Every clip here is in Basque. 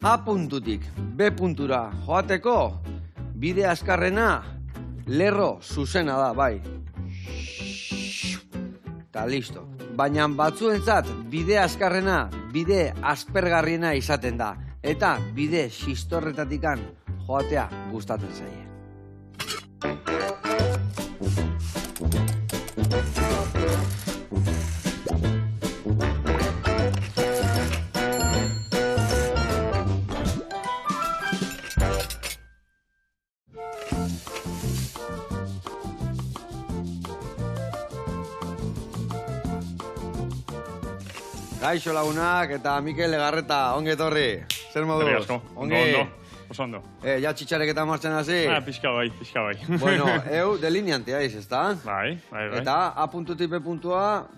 A puntutik B puntura joateko, bide azkarrena lerro zuzena da, bai. Eta listo. Baina batzuentzat bide azkarrena, bide aspergarriena izaten da. Eta bide xistorretatikan joatea gustatzen zaie. Gaixo lagunak eta Mikel Legarreta, ongi etorri. Zer moduz? Ondo, oso ondo. Ja txitxarek eta martzen hasi? Pixka bai. Bueno, delineantea iz, ezta? Bai. Eta A puntutik B puntua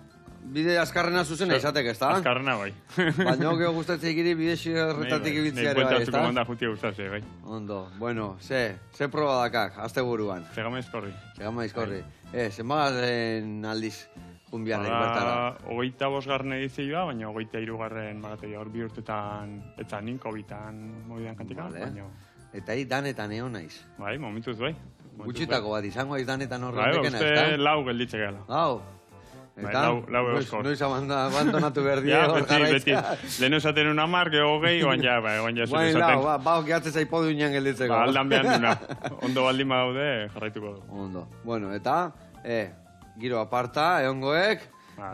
bide azkarrena zuzena izatek, ezta? Azkarrena bai. Baina gero gustatzen giri bide xirretatik ibiltzea ere bai, ezta? Bueltatuko manda jutia gustatzen, bai. Ondo, bueno, ze proba dakak, azte buruan? Segama izkorri. Zenbagaren aldiz junbiarrik bertara? 25. edizioa, baina 23. magategia hor bi urtetan etzanin, COVID-an mobidean kantikan, baina... Eta danetan egon naiz? Bai, momentuz bai. Gutxitako bat, izango aiz danetan horren tekena, ezta? Bai, uste lau gelditze gala. Lau? Eta, lau euskor. Noiz abandonatu behar die hor jarraitzea? Lehenu esaten una mar, geho hogei, oan ja zure esaten. Bauk gehatzen zaipodu inan gelditzeko. Aldan behar duna. Ondo baldin badaude, jarraituko du. Ondo. Bueno, eta, giro aparta, egongoek,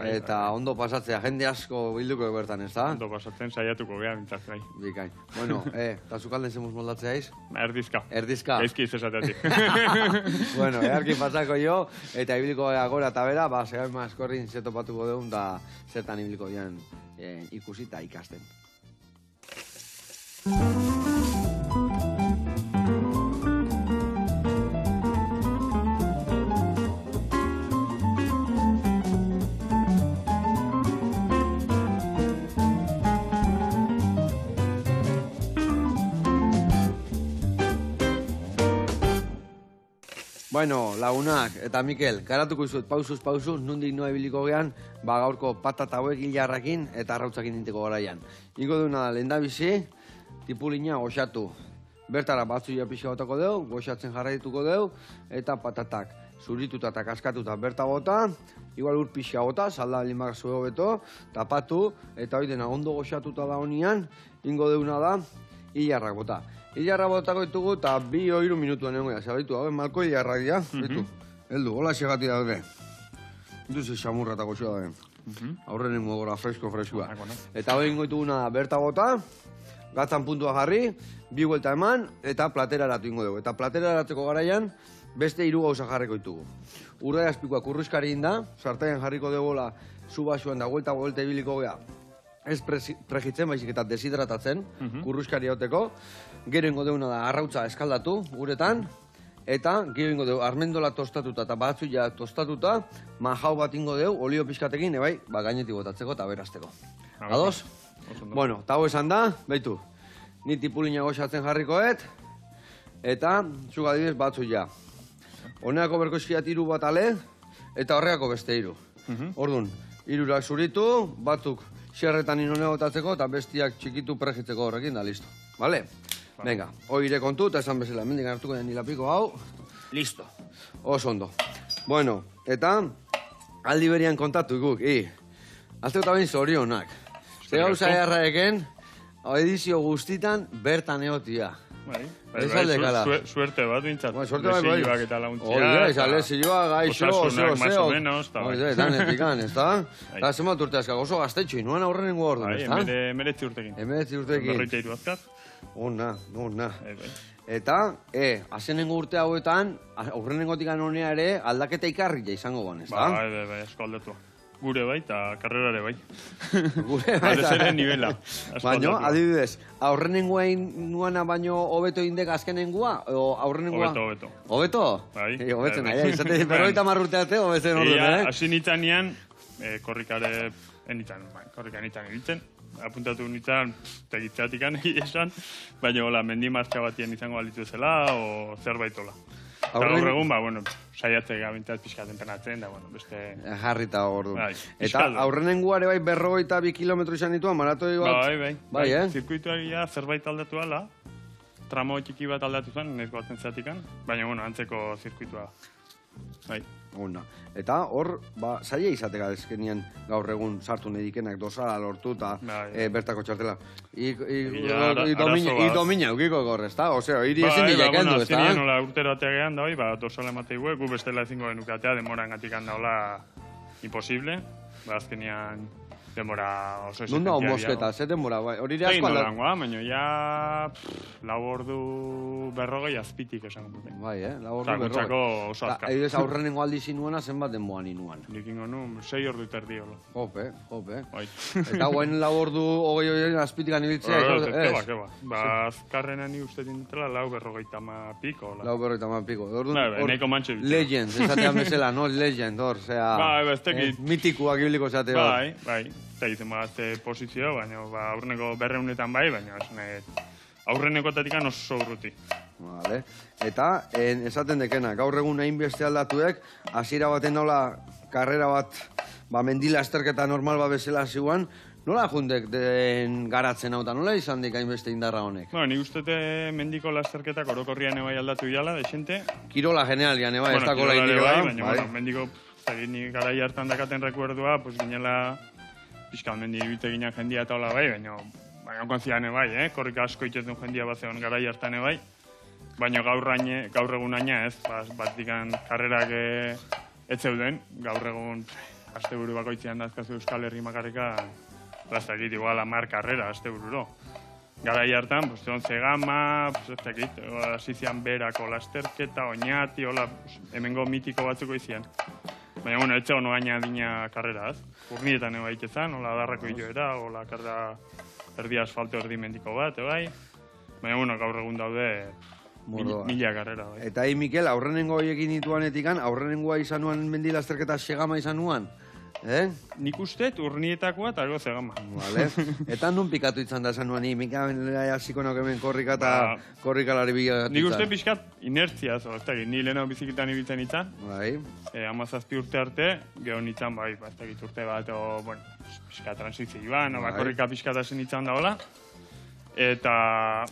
eta ondo pasatzea, jende asko bilduko bertan, ez da? Ondo pasatzen, saiatuko geha, bintzat, bai. Bikain. Bueno, eta zukalden zemuz moldatzea iz? Erdizka. Erdizka? Eizki izesateatik. Bueno, earkin pasako jo, eta ibiliko gora eta bera, segaim askorrin zetopatuko deun, da zertan ibiliko dian ikusi eta ikasten. Bueno, lagunak eta Mikel, garatuko izut pausuz, nondik noa ibiliko gehan, gaurko patata hauek hilarrakin eta arrautzakin ninteko garaian. Ingo duna lehendabizi, tipulina goxatu. Bertara batzuia pixka botako deu, goxatzen jarraituko deu, eta patatak zurituta eta kaskatuta berta bota, igual ur pixka bota, salda limak zue hobeto, tapatu, eta hori dena ondo goxatuta da honian, ingo deuna da, hilarrak bota. Hilarra botako ditugu eta 2-3 minutuan egon gara, zabaitu, hau, malko hilarrak dira, betu, heldu, hola segati daude. Duze xamurra eta goxoa dabe. Aurren nengo gora fresko-freskoa. Eta hori ingo dituguna berta bota, gatzan puntua jarri, 2 vuelta eman, eta platera eratu ingo dugu. Eta platera eratzeko garaian, beste 3 gauza jarriko ditugu. Urdai azpikoa kurruskari inda, sartaian jarriko dugu zu basuan da vuelta ibiliko gea. Ez prejitzen, baizik eta deshidratatzen, kurruskari hauteko. Gero ingo deuna da arrautza eskaldatu, uretan. Eta gero ingo deu armendola tostatuta eta batzuia tostatuta, majau bat ingo deu, olio pixkatekin, ebai, gainetik botatzeko eta berazteko. Ados? Bueno, eta hau esan da, behitu, ni tipulina goxatzen jarrikoet, eta zuk adibidez batzuia. Honeako berkoizkiat 3 bat ale, eta horreako beste 3. Orduan, 3 zuritu, batzuk xerretan inone botatzeko eta bestiak txikitu prejitzeko horrekin da, listo. Bale? Venga, oire kontu eta esan bezala, mendik hartuko den hilapiko hau, listo. Oso ondo. Bueno, eta aldi berian kontatu guk, azteko eta behin zorionak. Ze gauza erraeken, edizio guztitan bertan egotia. Bai, suerte bat bintzat. Lesioak eta launtzia. Lesioa, gaixo, osasunak, más o menos. Danetikan, ez da? Eta zemat urte azkak, oso gaztetxo, inoan aurrenengo orduan, ez da? 19 urtekin. 19 urtekin. 43 azkaz. Ona. Eta, azenengo urte hauetan, aurrenengotik anonea ere, aldaketa ikarria izango guen, ez da? Bai, asko aldatu. Gure bai, eta karrerare bai. Gure bai. Adez ere nivela. Baina, adibidez, aurrenengoa nuana baino hobeto indek azkenengoa? Aurrenengoa? Hobeto. Hobeto? Bai. Hobetzen nahi, izaten berroita marrurteate, hobetzen orduan, Hasi nitzanean, korrikare enitzen iritzen. Apuntatu nintzen, tegitzeatik esan, baina hola, mendi martxa batien izango balitu zela, o zerbait hola. gaur egun, saiatzek gabintzat pixka tempenatzen, da, beste... Jarrita ordu. Bai, Eta pixkaldo. aurrenenguare bai 52 kilometro izan dituan, maratoi bat... Bai, zirkuitua egia zerbait aldatu ala, tramo txiki bat aldatu zen, nezko batzen zatikan, baina, antzeko zirkuitua. Bai. Ona. Eta hor, zaila izateka ezkenien gaur egun sartu nedikenak dosala lortu eta bertako txartela. I domina eukiko gaur, ezta? Osea, hiri ezin dilek endu, ezta? Azkenien nola urtero ategean da, dosala ematei gu bestela ezingo genukatea, demoran gatikan daula imposible. Azkenian demora oso esentzia. Nunda mosketa, ze demora, bai. Hori ere asko aldatu. Baina ja 4 ordu 40 azpitik esan dute. Bai, 4 ordu 40. Oso azkar. Eidez aurrenengo aldi zinuena zenbat denboan inuan. Dikingo nu, 6 ordu terdi hola. Jope. Bai. Eta guen 4 ordu 20 azpitik anibiltzea. Keba. Azkarrena ni uste dintela 4:50 piko. 4:50 piko. Neko mantxe bitu. Legend, esatean bezala, no? Legend, hor, mitikoak ibiliko zate hor. Bai. Eta izan magazte posizio, baina aurreneko 200etan bai, baina aurrenekotatik oso urruti. Vale. Eta, esaten dekena, gaur egun hain beste aldatuek, hasiera baten nola, karrera bat, mendila esterketa normal bat bezala ziguan, nola jundek den garatzen hau, nola izan dik hain beste indarra honek? Ni ustete mendiko lasterketak orokorrian ebai aldatu jala, desente. Kirola generalian ebai, ez dako la indikoa. Baina, mendiko, ni garai hartan dakaten rekuerdua, igual mendi ibiteginak jendia eta hola bai, baina konzian bai, korrika asko itxetun jendia bat zegoen garai hartan bai, baina gaur egun aina ez, batikan karrerak ez zeuden, gaur egun asteburu bakoitzean dazkazu Euskal Herri makarrika plastakit, igual 10 karrera astebururo. Garai hartan, zegoen Zegama, asizian berako lasterketa, oinati, hola, hemengo mitiko batzuko izian. Baina, etxe hono gaina dina karreraz. Urnietan eba itezan, hola darrako joera, hola karra erdi asfalto erdi mendiko bat, bai. Baina, gaur egun daude mila karrera, bai. Eta Mikel, aurrenengo horiekin dituanetikan, aurrenengoa izan nuan mendilazterketa Zegama izan nuan? Nik usteet urnietakoa eta ego Zegama. Vale. Eta nun pikatu izan da esan nuan, Mika hasiko nauk hemen korrika eta korrikalari bigatu izan. Nik uste pixkat inertzia, ni lehenago bizikitan ibiltzen izan. Bai. 17 urte arte, geho nintzen, bai, urte bat, pixka transizioan, korrika pixkatasen nintzen da hola. Eta,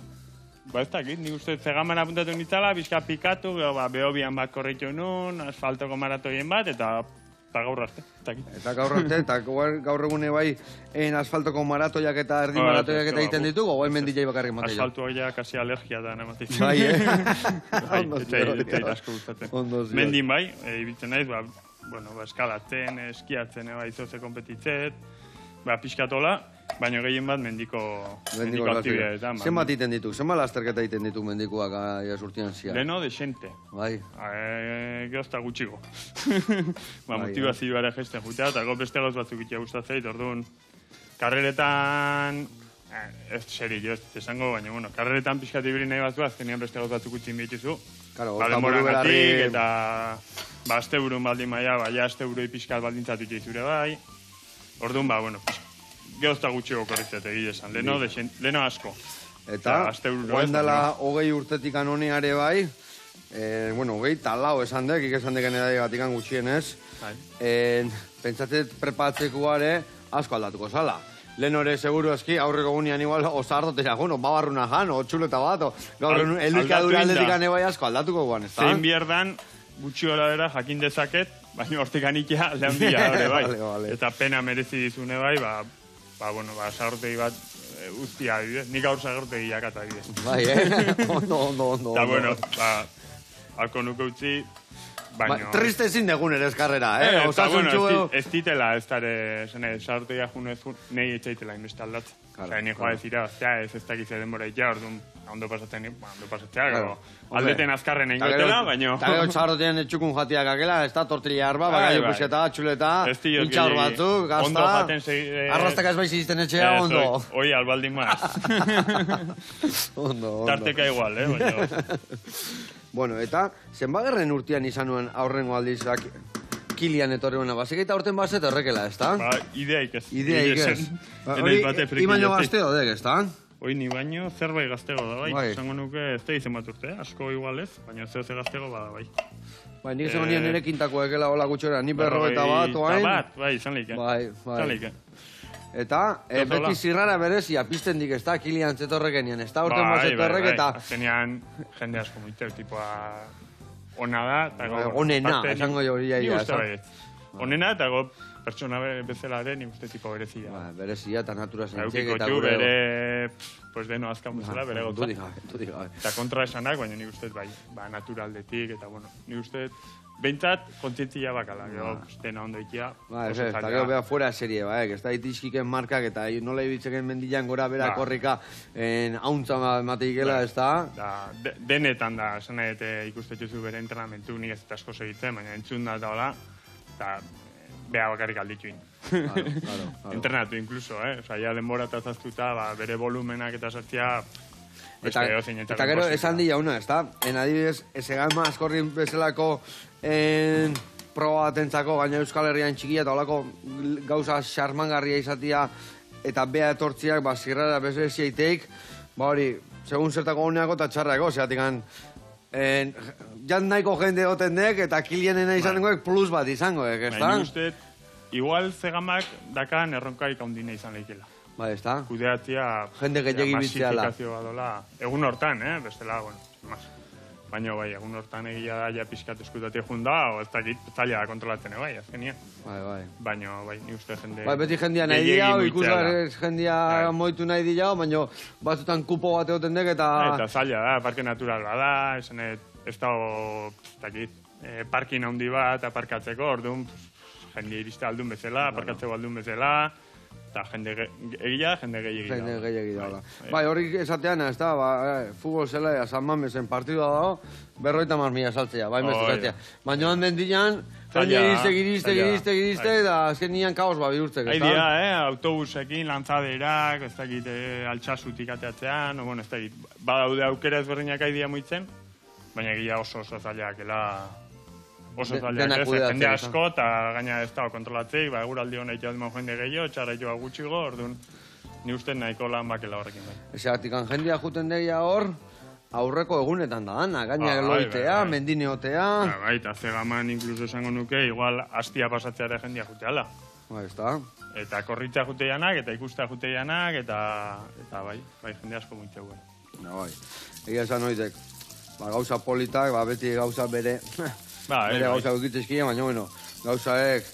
nik uste Zegaman apuntatu nintzala, pixka pikatu, behobian bat korritu nun, asfaltoko maratoien bat, eta gaur arte. Eta gaur arte, eta gaur egune bai asfaltoko maratoiak eta erdi maratoiak eta egiten ditugu, goen mendilei bakarrik matei. Asfaltua kasi alergia da nematik. Bai, Eta asko gustatzen. Mendin bai, ibiltzen naiz, eskalatzen, eskiatzen, izoze kompetitzet, pixkatola, baina gehien bat mendiko aktibidadetan. Zenbat iten ditu? Zenbat lasterketa iten ditu mendikoak urtean zian? Leno desente. Bai. Geozta gutxiko. Motivazioare gesten jutea, eta beste gauz batzuk itea gustatzeit, orduan, karreretan, ez serio, ez esango, baina, karreretan pixkat ibili nahi batzu, azkenean beste gauz batzuk utxin behituzu. Demorangatik, eta asteburun baldin maia, asteburui pixkat baldintzatu itxizure bai. Orduan, geozta gutxiko korritzete esan, leno asko. Eta, guendala 20 urtetik anoneare bai, 20 talau esan dek, esan deken edaigatik gutxienez, pentsatzet prepatzekoare asko aldatuko zala. Lehen hori seguru eski, aurreko gunean igual, osardotera, babarruna jan, txuleta bat, gaur elukadura aldetik bai asko aldatuko guan, ez da? Zein bierdan, gutxi hori dira jakin dezaket, baina hortik anikia lehen bila, bai. Eta pena merezi dizune bai, sagortegi bat ustia, nik gaur sagortegi jakata, bai, ondo. Eta, alko nuke utzi, baina... Triste ezin degun ere eskarrera, ez ditela, ez dara, sagortegi ajunez, nahi etxaitela inbeste aldatzen. Ni joa ez ira, ez dakize denbora itea, orduan, ondo pasatzen, ondo pasatzea, aldeten azkarren egin gotela, baina... Eta gero txarrotean etxukun jatiak akela, ez da tortilla arba, bagaio puseta, txuleta, intxaur batzuk, gazta, arrastak ez baiz izten etxea, ondo. Oi, albaldin maz. Ondo. Tarteka igual, baina... Bueno, eta, zenbagerren urtean izan nuen aurrengo aldizak Kilian etorri buena, basikaita aurten bazet horrekela, ez da? Ideaik ez. Hori, imaino gazte odek, ez da? Oini baino, zerbait gaztego da, bai. Bai. Esango nuke, ez da izen bat urte, asko igual ez, baina ze gaztego bada, bai. Bai, nik esan nire kintako ekela hola gutxora, ni 41 oain. Bai, izan leike. Bai. Izan leike. Eta, beti zirrara berezia, pizten dik ez da, Kilian zetorrekenien, ez da, urten bat zetorrek, eta... Azkenean, jende asko muiter, tipoa ona da, eta go... Onena, esango jo hori Ni uste bai. Onena, eta go pertsona bezala ere, nik uste tipo berezia. Berezia eta natura zentzek eta Eukiko gure... bere, pues deno azkan bezala, bere gotza. Dudik gabe. Eta kontra esanak, baina nik uste bai, naturaldetik, eta bueno, nik uste behintzat kontzientzia bakala, gero, dena ondo ikia. Eta gero beha fuera serie, ez da itizkiken markak, eta nola ibitzeken mendilan gora bera korrika hauntza mateikela, ez da? Denetan da, esan nahi, ikustetuzu bere entrenamentu, nik ez eta asko segitzen, baina entzun da eta hola, eta beha bakarrik aldituin. Entrenatu inkluso, Osa, ja denbora eta zaztuta, bere volumenak eta sartzia, eta gero esan di jauna, ez da? Adibidez, esegama askorri bezalako proba batentzako gaina Euskal Herrian txikia eta holako gauza xarmangarria izatia eta bea etortziak zirrara bezalezia iteik, hori, segun zertako honeako eta txarrako, zeatikan jan nahiko jende goten dek eta kilianena izan dengoek plus bat izango, ez da? Nik uste, igual zegamak dakan erronkaik haundine izan lehikela. Bai, ez da? Kudeatzia... Jende gehiagin bitzeala. Masifikazio badola. Egun hortan, bestela, bueno, mas. Baina, bai, egun hortan egia da, ja pixkat eskutatik junda, o ez dakit zaila kontrolatzen, bai, azkenia. Bai. Baina, bai, ni uste jende... Bai, beti jendia nahi dira, ikusgar jendia moitu nahi dira, baina batzutan kupo bat egoten dek, eta... Eta zaila da, parke natural bada, esan ez dago, ez dakit, parkin handi bat, aparkatzeko, orduan, jende iriste aldun bezala, aparkatzeko aldun bezala, eta jende egia, jende gehiagia. Jende gehiagia da. Bai, hori esatean, ez da, futbol zela, San Mamesen partidua dago, 50.000 saltzea, bai, mestu zatea. Baina handen dian, jende iriste, eta azken nian kaos bihurtzek, ez da? Haidia, autobusekin, lantzaderak, ez dakit, altxasutik ateatzean, ez dakit, badaude aukera ezberdinak haidia muitzen, baina egia oso zailakela... Oso zailak ez, jende asko, eta gaina ez dago kontrolatzeik, eguraldi honek jadimo jende gehiago, txarra joa gutxigo, orduan, ni uste nahiko lan bakela horrekin bai. Esatik, jendia juten deia hor, aurreko egunetan da dana, gaina loitea, mendineotea... Bai, eta zegaman inkluso esango nuke, igual hastia pasatzeare jendia juteala. Bai, ez da. Eta korritzea juteianak, eta ikustea juteianak, eta bai, jende asko muitzeu. Bai, egia esan oitek, gauza politak, beti gauza bere... Bere gauza gukitezkia, baina, bueno, gauzaek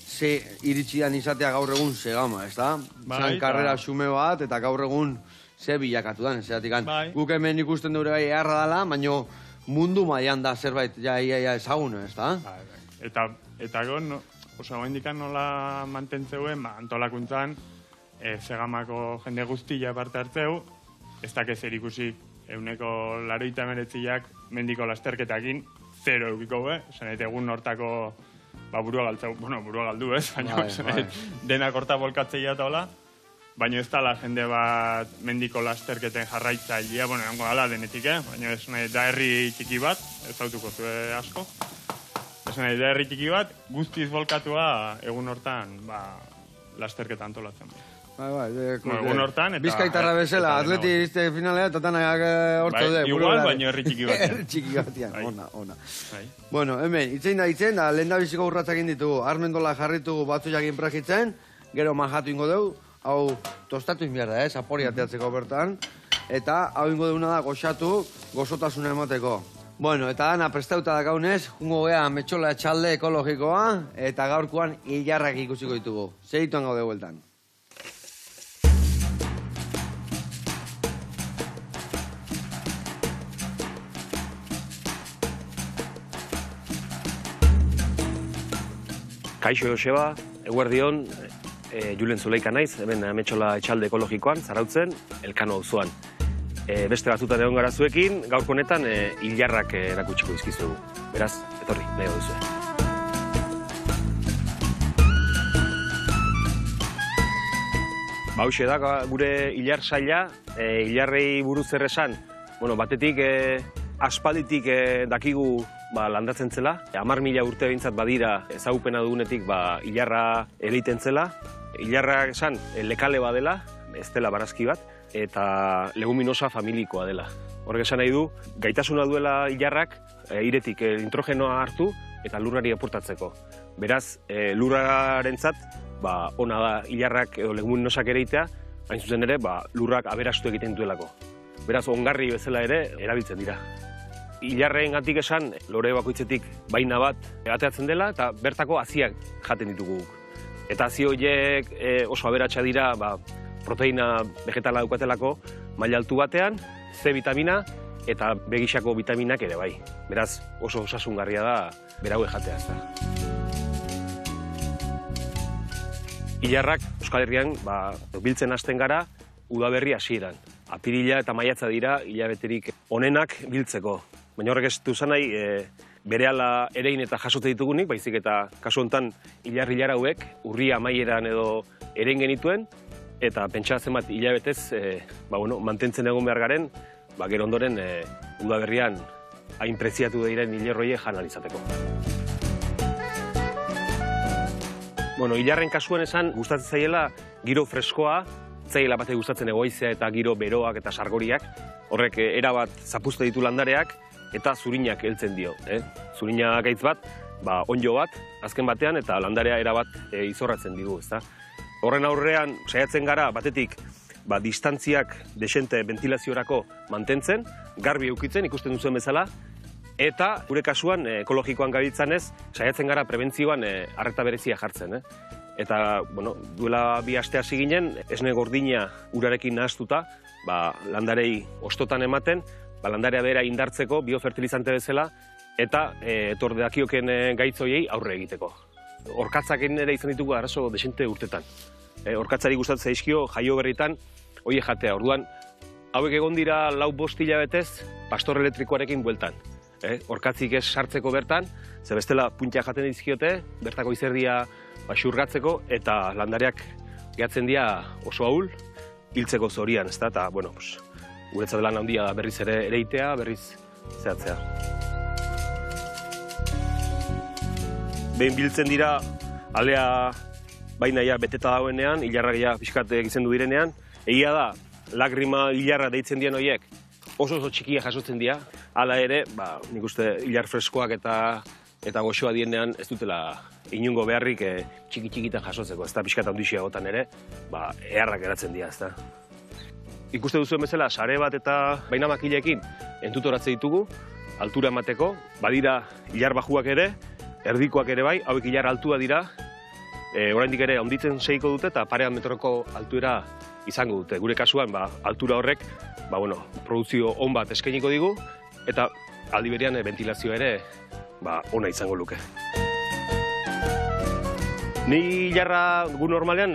ze iritsidan izatea gaur egun segama, ez da? Zan karrera xume bat, eta gaur egun ze bilakatu dan, zeratik. Guk hemen ikusten dure gai eharra dela, baina mundu mailan da zerbait ja ezaguna, ez da? Eta gon, oso indikan nola mantentzeuen, antolakuntzan, segamako jende guztia parte hartzeu, ez dakez ikusi euneko 89 mendiko lasterketakin, 0 eukiko, esan egun hortako burua galtzeu, burua galdu, baina denak horta bolkatzeia eta hola, baina ez dala jende bat mendiko lasterketen jarraitzailea, erango dala denetik, baina ez nahi da herri txiki bat, ez autuko zue asko, ez nahi da herri txiki bat, guztiz bolkatua egun hortan lasterketa antolatzen. Egun hortan, eta... Bizkaitarra bezala, atleti iriste finalea, eta tanak hortzo de. Igual, baina herri txiki batean. Herri txiki batean, ona. Bueno, hemen, itzen da, lehen da biziko urratzak inditugu, armendola jarritugu batzu jakin prakitzen, gero manjatu ingo dugu, hau tostatu inbiar da, zapori ateatzeko bertan, eta hau ingo duguna da goxatu, gozotasuna emateko. Bueno, eta dana prestauta dakaunez, jungo gea metxola txalde ekologikoa, eta gaurkoan hilarrak ikusiko ditugu. Segituan gaude bueltan. Kaixo Joseba, eguerdion, Julen Zuleika naiz, hemen Ametxola etxalde ekologikoan, Zarautzen, Elkano auzoan. Beste batzutan egon gara zuekin, gaurko honetan hilarrak erakutsiko dizkizuegu. Beraz, etorri, nahi duzue. Hauxe da gure hilar saila, hilarrei buruz zer esan. Batetik aspalditik dakigu landatzen zela. 10.000 urte behintzat badira ezagupena dugunetik hilarra eliten zela. Hilarrak esan lekale badela, ez dela barazki bat. eta leguminosa familikoa dela. Horrek esan nahi du, gaitasuna duela hilarrak airetik nitrogenoa hartu eta lurrari aportatzeko. Beraz, lurrarentzat ona da hilarrak edo leguminosak ere egitea, hain zuzen ere lurrak aberastu egiten duelako. Beraz, ongarri bezala ere erabiltzen dira. Hilarrengatik esan, lore bakoitzetik baina bat ateratzen dela eta bertako haziak jaten ditugu. Eta hazi horiek oso aberatsa dira proteina vegetala daukatelako maila altu batean, C vitamina eta B gisako vitaminak ere bai. Beraz, oso osasungarria da berau jatea. Hilarrak Euskal Herrian biltzen hasten gara udaberri hasieran. Apirila eta maiatza dira hilabeterik onenak biltzeko. Baina horrek ez du nahi berehala erein eta jasote ditugunik, baizik eta kasu honetan hilar hauek urria amaieran edo erein genituen, eta pentsa zenbat hilabetez mantentzen egon behar garen, gero ondoren udaberrian hain preziatu diren hilerroie jan ahal izateko. Hilarren kasuan esan gustatzen zaiela giro freskoa, zaiela bate gustatzen egoizea eta giro beroak eta sargoriak, horrek erabat zapuzte ditu landareak eta zurinak heltzen dio. Zurina gaitz bat, onjo bat, azken batean, eta landarea erabat izorratzen digu, ezta? Horren aurrean, saiatzen gara, batetik, distantziak desente ventilaziorako mantentzen, garbi eukitzen, ikusten duzuen bezala, eta gure kasuan, ekologikoan gabiltzanez, saiatzen gara prebentzioan arreta berezia jartzen. Eta, duela 2 aste hasi ginen, esne gordina urarekin nahaztuta, landarei ostotan ematen, landarea bera indartzeko, biofertilizante bezala, eta etor dakioken gaitzoiei aurre egiteko. Orkatzakin ere izan ditugu arazo desente urtetan. Orkatzari gustatzen zaizkio jaio berritan hori jatea. Orduan, hauek egon dira 4-5 hilabetez pastor elektrikoarekin bueltan. Orkatzik ez sartzeko bertan, ze bestela puntia jaten dizkiote, bertako izerdia xurgatzeko, eta landareak gehatzen dira oso ahul, hiltzeko zorian, ezta? Eta, guretzat lan handia berriz ere ereitea, berriz zehatzea. Behin biltzen dira, alea baina beteta dagoenean, hilarrak pixkat gizendu direnean, egia da, lagrima hilarra deitzen dien horiek, oso txikia jasotzen dira, hala ere, nik uste hilar freskoak eta goxoa dienean ez dutela inungo beharrik txiki-txikitan jasotzeko, ez da pixkat handixiagotan ere, eharrak eratzen dira, ez da. Ikuste duzuen bezala, sare bat eta baina makileekin entutoratze ditugu, altura emateko, badira hilar bajuak ere, erdikoak ere bai, hauek hilar altua dira, oraindik ere handitzen seiko dute eta parean metroko altuera izango dute. Gure kasuan, altura horrek, produzio on bat eskainiko digu, eta aldi berean ventilazio ere ona izango luke. Ni hilarra gu normalean,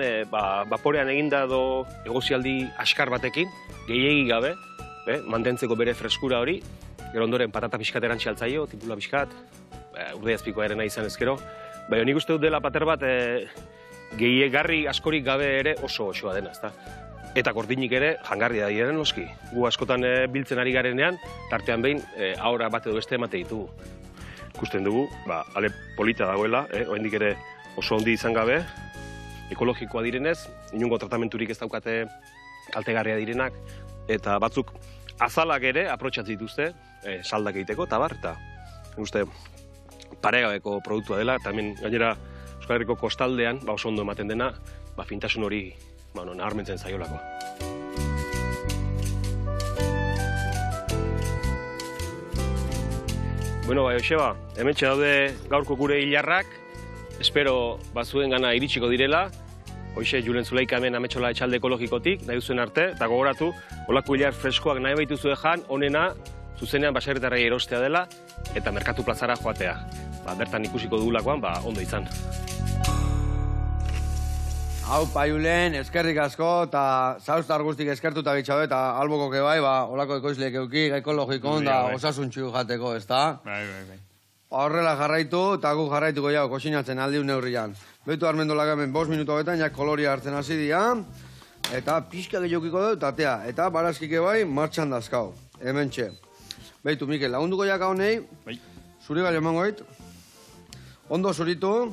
baporean eginda edo egozialdi askar batekin, gehiegi gabe, mantentzeko bere freskura hori, gero ondoren patata pixkat erantzi altzaio, tipula pixkat, urdeiazpikoa ere nahi izan ezkero, baina nik uste dut dela pater bat gehiegarri askorik gabe ere oso osoa dena, ezta? Eta gordinik ere jangarria diren noski. Gu askotan biltzen ari garenean, tartean behin ahora bat edo beste emate ditugu. Ikusten dugu, ale polita dagoela, oraindik ere oso handi izan gabe, ekologikoa direnez, inungo tratamenturik ez daukate kaltegarria direnak, eta batzuk azalak ere aprotxatzen dituzte, saldak egiteko, eta uste paregabeko produktua dela, eta hemen gainera Euskal Herriko kostaldean oso ondo ematen dena, fintasun hori nabarmentzen zaiolako. Joseba, hementxe daude gaurko gure hilarrak, espero zuen gana iritsiko direla, hoxe Julen Zuleika hemen Ametxola etxalde ekologikotik, nahi duzuen arte, eta gogoratu, olako hilar freskoak nahi baituzue jan, onena, zuzenean baserritarrei erostea dela, eta merkatu plazara joatea. Bertan ikusiko dugulakoan, ondo izan. Hau, Julen, eskerrik asko, eta zauztar guztik eskertuta gitxabe, eta alboko bai, olako ekoizleek euki, ekologikon, da osasuntxu jateko, ez da? Bai. Horrela jarraitu, eta gu jarraituko jau, kosinatzen aldiun neurrian. Behitu armendolak hemen 5 minuto betan, jak koloria hartzen hasi dira, eta pixka gehiokiko dut, atea, eta barazkike bai, martxan dazkau, hemen txe. Behitu, Mikel, lagunduko jak honei, zuri gali emangoit, ondo zuritu,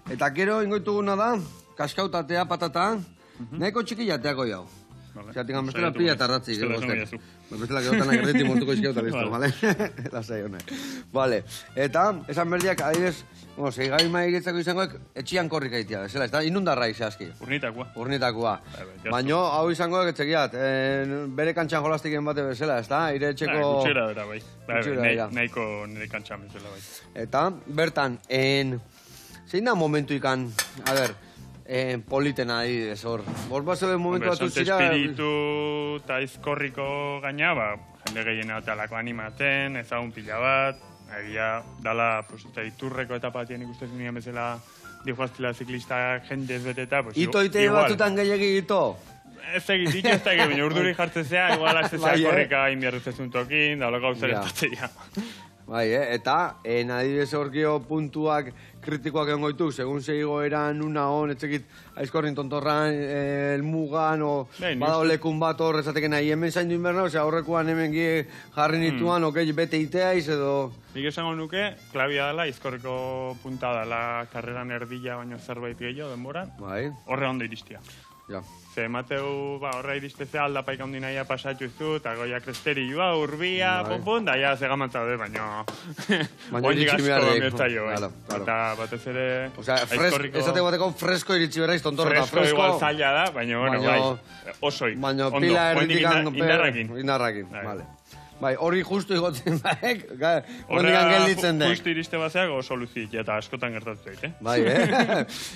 eta gero ingoituguna da, kaskautatea patata, nahiko txiki jateako jau. Vale. Zeatik bestela pila tarratzik. Bestela esan baiazu. Bestela gerotan agerreti mortuko izkio eta listo, Vale. vale? Lasai honek. Vale, eta esan berdiak, adibidez, bueno, zeigai maigritzako izangoek etxian korrik aitea, bezala, ez da? Inundarra izazki. Urnitakoa. Urnitakoa. Bai, Baina hau izangoek etxekiat, bere kantxan jolastiken bate bezala, ez da? Ire etxeko... Gutxera bera, bai. Gutxera bera. Nahiko nire kantxan bezala, bai. Eta, bertan, zein da momentu ikan, a ber, politena adibidez, hor. Hor bazele momentu Hombre, batu Sante zira... Espiritu eta izkorriko gaina, ba, jende gehiena otalako animatzen, ezagun pila bat, egia dala, pues, eta iturreko etapa batien ikustez nien bezala dihoaztila ziklistak jende ez beteta, pues, Ito-ite igual. batutan gehiagi ito. Ez egit, ez da egin, urduri jartzen zea, igual aztezea Bai, korrika inbierrezezun tokin, da holoko Ja. zerentatzea. Bai, eta adibidez horkio puntuak kritikoak egon goitu, segun seigo eran una hon, etxekit aizkorrin tontorran, elmugan, o Bai, ni badao uste- lekun bat hor, esateken nahi hemen zaindu inberna, osea horrekuan hemen jarri nituan, okei, bete iteaiz edo... Nik esango nuke, klabia dela, izkorriko punta dela karreran erdila baino zerbait gehiago denboran, Bai, horre ondo iristia. ja. Ze emateu, ba, horre iristezea aldapaik handi nahia pasatu zu, eta goia kresterioa, urbia, Bai. ponpon, da ja segamatza de, baino... Baino iritsi behar asko dek. gertzaio, bai. Claro, claro. Eta batez ere... Osea, aizkorriko- esate bateko fresko iritsi berraiz tontorra, Fresko igual zaila da, baina, bueno, Baino- bai, osoi, Baina ondo, pila oraindik erdikan... indarrakin. Indarrakin, Bai. vale. Bai, hori justu igotzen baek, hondikan Horrela, gelditzen dek. justu iriste bazeak oso luzik, eta askotan gertatu zait, Bai,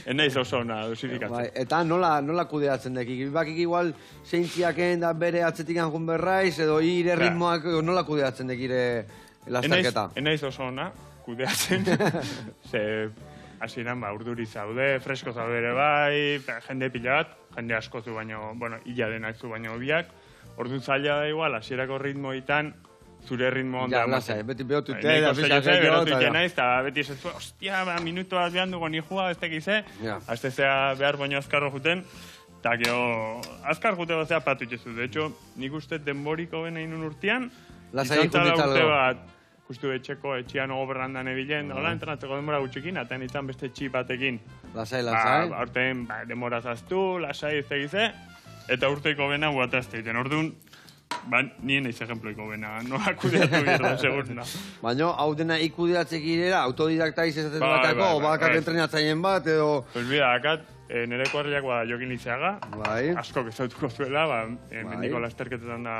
Enaiz oso ona dosifikatzen. Bai, eta nola kudeatzen dek? Bakik igual zeintziaken da bere atzetik anjun berraiz, edo ire ritmoak nola kudeatzen dek ire lasterketa? Enaiz oso ona, kudeatzen. Ze, hasieran, ba, urduri zaude, fresko zaude ere bai, jende pila bat, jende asko zu baino, bueno, illa denak zu baino biak. Ordu zaila da igual, hasierako ritmoitan, zure ritmo onda Ja, lasai, beti behotu te, da Nahiko pixak zaila ze, berotu eta... naiz, eta beti esetu, ostia, ba, minutu bat behan dugu nijua, ez tekize, Ja. aztezea behar baino azkarro juten, eta gero, azkar jute bazea patu itxezu. De hecho, nik uste denboriko bena inun urtean, Lasai izan zala ikuntza urte algo. bat, justu etxian ogo berrandan ebilen, hola, entrenatzeko denbora gutxikin, eta nintzen beste txip batekin. Lasai, Ba, lasai. aurten, ba, denbora zaztu, lasai ez tegize, eta urteiko bena guatazte iten. Orduan, ba, nien eiz ejemploiko bena, nola kudeatu bierda, segurna. Baina, hau dena ikudeatzek irera, autodidakta izatzen Bai, batako, bai, o bakak bai. entrenatzaien bat, edo... Pues bida, akat, nire kuarriak ba, Jokin Lizeaga, Bai, asko ezautuko zuela, ba, mendiko lasterketetan da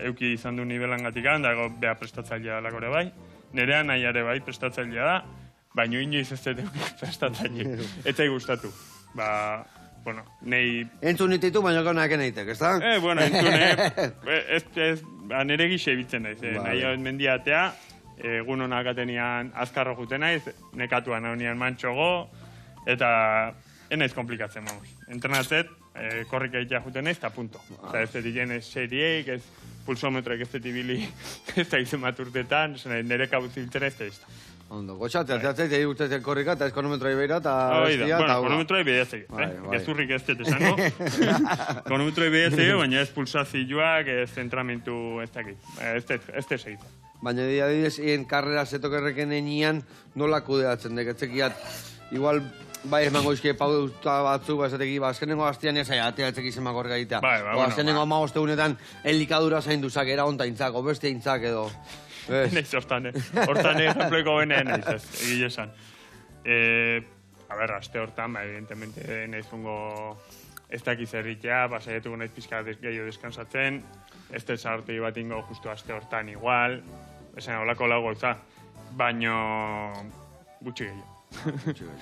euki izan du nivelan gatikan, dago beha prestatzailea dalako ere bai. Nerea nahiare bai prestatzailea da, baino inoiz ez dut euki prestatzaile. Etzai gustatu. Ba, bueno, nei... entzun nititu, baina gau naken eitek, ez da? Bueno, entzune, ba, nire gixe bitzen naiz. Vale. Nahi hau mendiatea, egun honak atenian azkarro juten naiz, nekatuan haunian mantxogo, eta enaiz komplikatzen, vamos. Entrenatzet, korrik egitea juten naiz, eta punto. Eta ez diren ez serieik, ez pulsometroek ez ditibili, ez da izen bat urtetan, nire kabuzibiltzen ez da izta. Ondo, gotxate, atzatzeit, egin urtezen korrika, eta ez konometroa ibeira, eta Hoi da, bestia, bueno, eta... konometroa ibeiaz egin, Bai, bai. gezurrik ez dut esango. Konometroa ibeiaz egin, baina ez pulsazioak, ez zentramentu, ez dakit, ez dut egin. Baina adibidez, hien karrera zetokerreken enian nola kudeatzen dek, etzekiat, igual, bai emango izkie pauta batzuk, ba, esateki, ba, azkenengo hastian ez atea etzeki zemak horrega egitea. Bai, ba, O, bueno, azkenengo amagostegunetan elikadura zainduzak, era ontaintzak, o beste intzak edo. Ez. Naiz hortan, hortan ejemploiko benen naiz, ez, egile esan. A ber, aste hortan, ba, evidentemente, naizungo ez dakiz erritea, ba, saietuko naiz pizka gehiago deskansatzen, ez dut zartei bat ingo justu aste hortan igual, esan holako lau gauza, baino gutxi gehiago.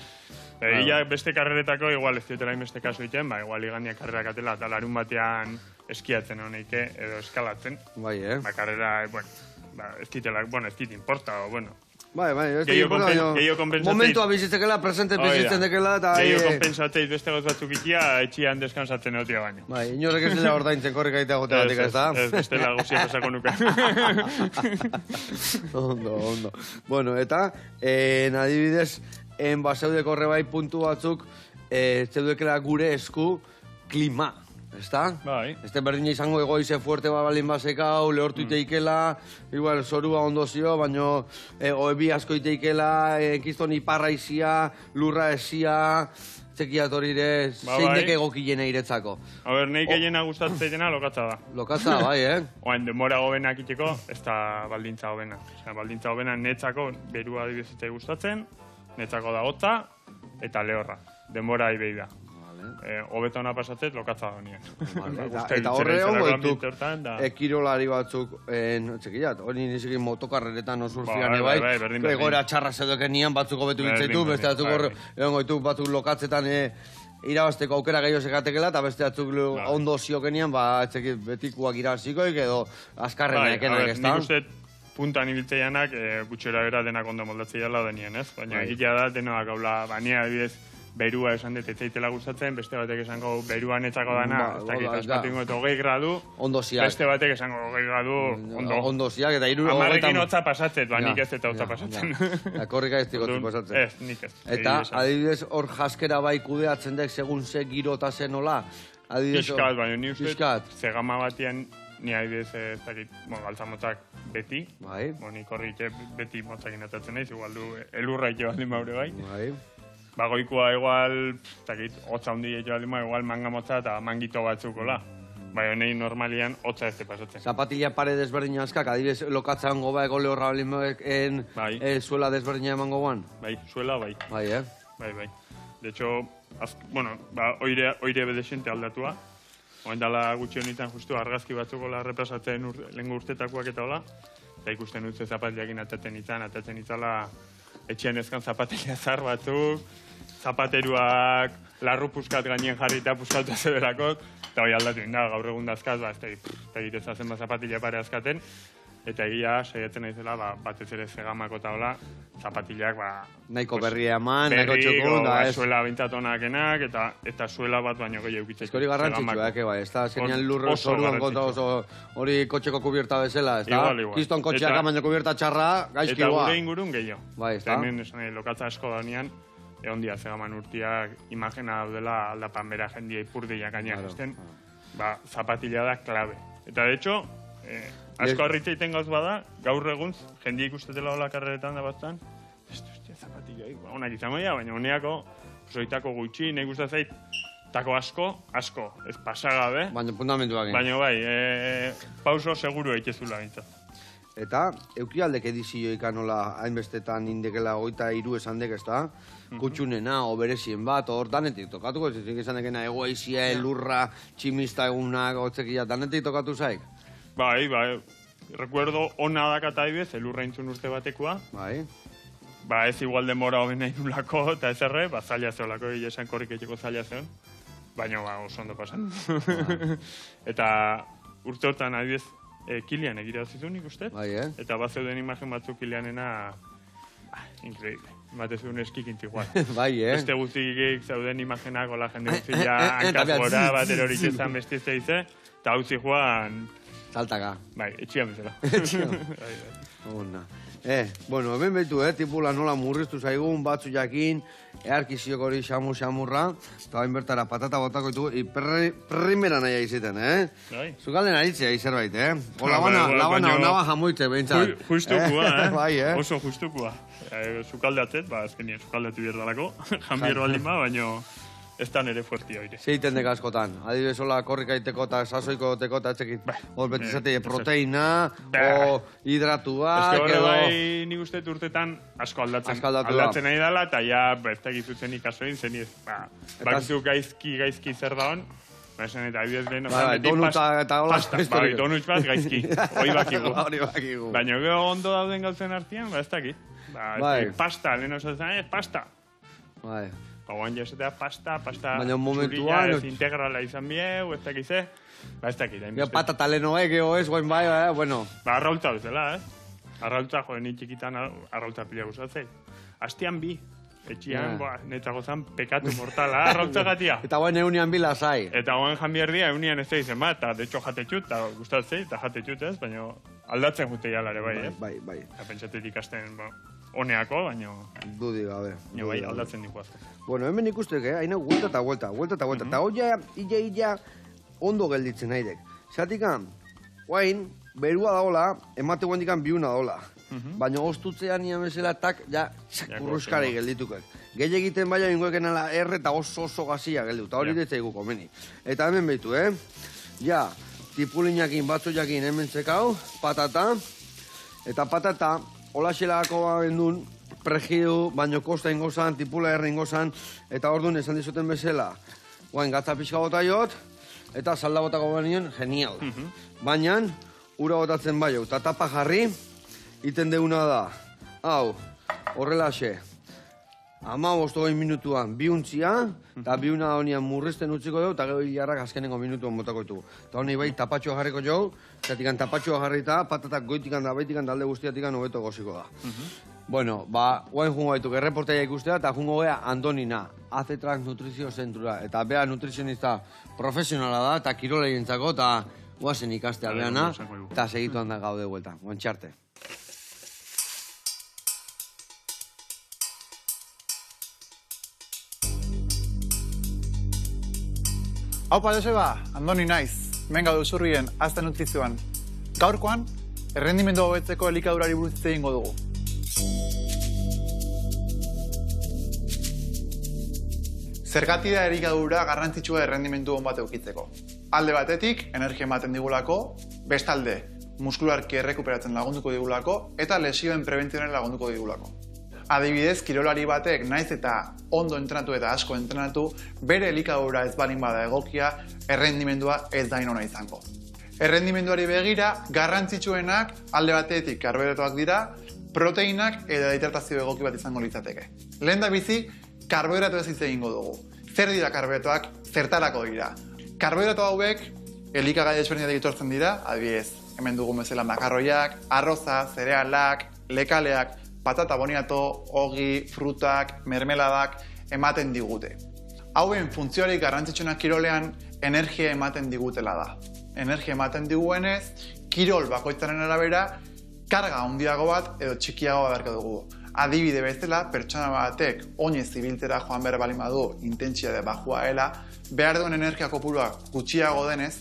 Ia beste karreretako igual ez diotela beste kasu egiten, ba, igual igandia karrerak atela, eta larun batean eskiatzen honeike, edo eskalatzen. Bai, Ba, karrera, bueno, ba, ez dit importa, o, bueno. Bai, ez Gehiago da importa, gehiago konpensatzeit. momentua bizitzekela, presente bizitzen dekela, eta... Gehiago konpensatzeit beste gauz batzuk ikia, etxian deskansatzen egotia baino. Bai, inorrek ez dela ordaintzen korrika egitea gotea batik, ez da? Ez bestela guzia pasako nuke. Ondo. Bueno, eta, adibidez, baseudeko horre puntu batzuk, zeudekela gure esku klima, ez da? Bai. Este berdina izango egoize fuerte balin basekau, lehortu iteikela, igual, zorua ondozio, baino oebi asko iteikela, kiston iparra izia, lurra esia, txekiat hori ere zeinek egokilena iretzako. A ber, nahi gehiena gustatzeena lokatza da. Lokatza, bai, Oain, denbora gobenak iteko, ez da baldintza gobena. Osea, baldintza gobena netzako berua adibidez ez gustatzen, netzako da hotza eta lehorra. Denbora ibei da. Hobetona pasatzet, lokatza da nien. Eta horre hongo dituk, kirolari batzuk, txekiat, hori nizikin motokarreretan o surfian bai, egoera txarra zedoken nian batzuk hobetu bitzetu, beste batzuk horre, egongo dituk batzuk lokatzetan irabazteko aukera gehiago sekatekela, eta beste batzuk ondo ziokenian, betikuak irabazikoik edo azkarrena ekenak, ez da? Nik uste puntan ibiltzeianak gutxera bera denak ondo moldatzea da denien, ez? Baina egitea da, denoak gaula, bania adibidez, berua esan dut etzaitela gustatzen, beste batek esango beruan etzako dana, ez dakit, azpatingo eta 20 gradu, beste batek esango 20 gradu, ondo ziak, eta iru... Amarrekin hotza pasatzet, nik ez eta hotza pasatzen. Korrika ez dikotzi pasatzen. Ez, nik ez. Eta, adibidez, hor jaskera bai kudeatzen dek, segun ze giro eta zen hola? Piskat, baina ni uste, zegama batian, ni adibidez, ez dakit, galtzamotzak beti, nik horri beti motzakin atatzen naiz, igual du, elurra ite baldin baure bai. Bagoikoa igual, takit, hotza hundi egin baldin igual manga motza eta mangito batzukola. Bai, honei normalian hotza ez pasatzen. Zapatilla pare desberdina askak, adibidez lokatzen goba ego lehorra baldin zuela desberdina emango guan? Bai, zuela bai. Bai, Bai. De hecho, bueno, oire bedesente aldatua. Oendala gutxi honetan justu argazki batzukola repasatzen lehenko urtetakoak eta hola. Eta ikusten dutze zapatillakin atatzen itzala etxean ezkan zapatilla zar batzuk, zapateruak larru puskat gainen jarri eta puskaltu zederakot, eta hori aldatu inda, gaur egun dazkaz, ez egite zazen zapatilla pare azkaten, eta egia saiatzen naizela, batez ere zegamako eta hola, zapatillak, nahiko berria eman, nahiko txukun, da ez. Suela bintzatonakenak, eta suela bat baino gehiago eukitzeko. Ez hori garrantzitsua, bai, ez da, zenian lurro zoruan konta oso hori kotxeko kubierta bezala, ez da? Kiston kotxeak baino kubierta txarra, gaizki eta gure ingurun gehiago. Bai, ez da? Hemen esan lokatza asko da nian, egon dia zegaman urtiak imagena daudela aldapan bera jendia ipurdiak gainean ezten, zapatilla da klabe. Eta de hecho, asko harritza iten gauz bada, gaur egun, jendia ikustetela hola karreretan da batzan, zapatilla, onak izango dira, baina honeako, zoitako gutxi, nahi guztat zait, tako asko, ez pasagabe. Baina fundamentuak. Baina bai, pauso seguru eitezula bintzat. Eta, eukialdek edizio ikanola hainbestetan indekela 23 esan dek, ez da? Kutxunena, oberezien bat, hor danetik tokatuko, ez izan dekena egoaizia, elurra, tximista egunak, otzekia, danetik tokatu zaik? Bai, recuerdo ona dakata ibez, elurra intzun urte batekoa. Bai. Ez igual denbora hoben nahi nulako, eta ez erre, zaila zeolako, esan korrik etxeko zaila zeon. Baina, oso ondo pasan. Eta urte hortan adibidez, Kilian egira zizun ikusten, eta bat zeuden imagen batzuk Kilianena, increíble, bat zeuden eskik intigual. Beste guztik zeuden imagenak, hola jende guztia, hankaz gora, bat erorik ezan bestizte dize, eta hau zijuan... Saltaka. Bai, etxian bezala. Ona. Bueno, hemen behitu, tipula nola murriztu zaigun, batzu jakin, earkiziok hori xamurra, eta bain bertara patata botako ditu, primera nahi aizetan, Zukalden aritzea izerbait, Labana onaba jamoitze, behintzat. Justukua, oso justukua. Zukaldeatzet, azkenien zukaldeatu bierdalako, janbiero baldin baina... Ez da nere fuertia oire. Zeiten dek askotan. Adibidez, hola, korrikaiteko eta sasoiko teko eta etxekit. Hor betizate proteina, o hidratua... Ez que horre bai nik uste urtetan asko aldatzen. Aldatzen nahi dela, eta ja, ez da gizutzen ikasoin, zen ez. Bakizu gaizki zer da hon. Esan eta adibidez lehen... Donutza eta hola... Donutz bat gaizki. Hori bakigu. Hori bakigu. Baina gero ondo dauden gauzen artean, ez dakit. Pasta, lehen osatzen, pasta. Bai. Oan jasetea pasta txurila, ez integrala izan bieu, ez dakize, ez dakit. Patata leno geo ez, guen bai, bueno. Arraultza bezala, Arraultza, joden ni txikitan arraultza pila guzatzei. Astian bi, etxian, netzako zan pekatu mortala, arraultza gatia. Eta guen eunian bila zai. Eta guen janbierdia eunian ez eizen bat, eta de hecho jatetxut, eta gustatzei, eta jatetxut ez, baina aldatzen jute jalare bai, Bai. Eta pentsatet ikasten, honeako, baina... Dudi gabe. Bai, aldatzen diku azko. Bueno, hemen ikustek, haina vuelta eta vuelta. Eta hoia, ondo gelditzen nahi dek. Zatika, guain, berua daola, emate guendikan biuna daola. baina oztutzean nian bezala tak, ja, Ja, kurruskari gelditukek. Gehi egiten baina ingoeken ala eta oso gazia geldu, eta hori detzaigu komeni. Eta hemen behitu, Ja, tipulinakin, batzoiakin hemen txekau, patata, eta patata, hola xelako babendun, pregidu, baino kosta ingozan, tipula erre ingozan, eta orduan esan dizuten bezala, guain gatza pixka bota jot, eta salda botako benien, genial. Baina, ura botatzen bai, eta tapa jarri, iten deuna da, hau, horrelaxe, 15 minutuan biuntzia, eta biuna honian murrizten utziko dugu, eta gero hilarrak azkenengo minutuan botako ditugu. Eta honi bai tapatxoa jarriko jo, zatikan tapatxoa jarrita, patatak goitikan da baitikan da alde guztiatikan hobeto goziko da. Bueno, guain jungo gaituk erreportaia ikustea, eta jungo gea Andonina, Acetrak Nutrizio Zentrura, eta bea nutrizionista profesionala da, eta kiroleientzako, eta guazen ikastea beana, eta segitu handak gaude vuelta. Buen txarte. Haupa, Joseba, Andoni naiz, hemen gaude Usurrien, Azta Nutrizioan. Gaurkoan, errendimendu hobetzeko elikadurari buruz hitz egingo dugu. Zergatik da elikadura garrantzitsua errendimendu on bat edukitzeko. Alde batetik, energia ematen digulako, bestalde, muskularki errekuperatzen lagunduko digulako, eta lesioen prebentzioen lagunduko digulako. Adibidez, kirolari batek naiz eta ondo entrenatu eta asko entrenatu, bere elikadura ez balin bada egokia, errendimendua ez da inona izango. Errendimenduari begira, garrantzitsuenak alde batetik karbohidratoak dira, proteinak eta hidratazio egoki bat izango litzateke. Lehen da bizi, karbohidratoez hitz egingo dugu. Zer dira karbohidratoak, zertarako dira? Karbohidrato hauek elikagai desberdinak etortzen dira, adibidez, hemen dugun bezala makarroiak, arroza, zerealak, lekaleak, patata boniato, ogi, frutak, mermeladak ematen digute. Hauen funtziorik garrantzitsuenak kirolean energia ematen digutela da. Energia ematen diguenez, kirol bakoitzaren arabera, karga handiago bat edo txikiago beharko dugu. Adibide bezala, pertsona batek oinez ibiltzera joan behar balin badu intentsitate baxuaela, behar duen energia kopurua gutxiago denez,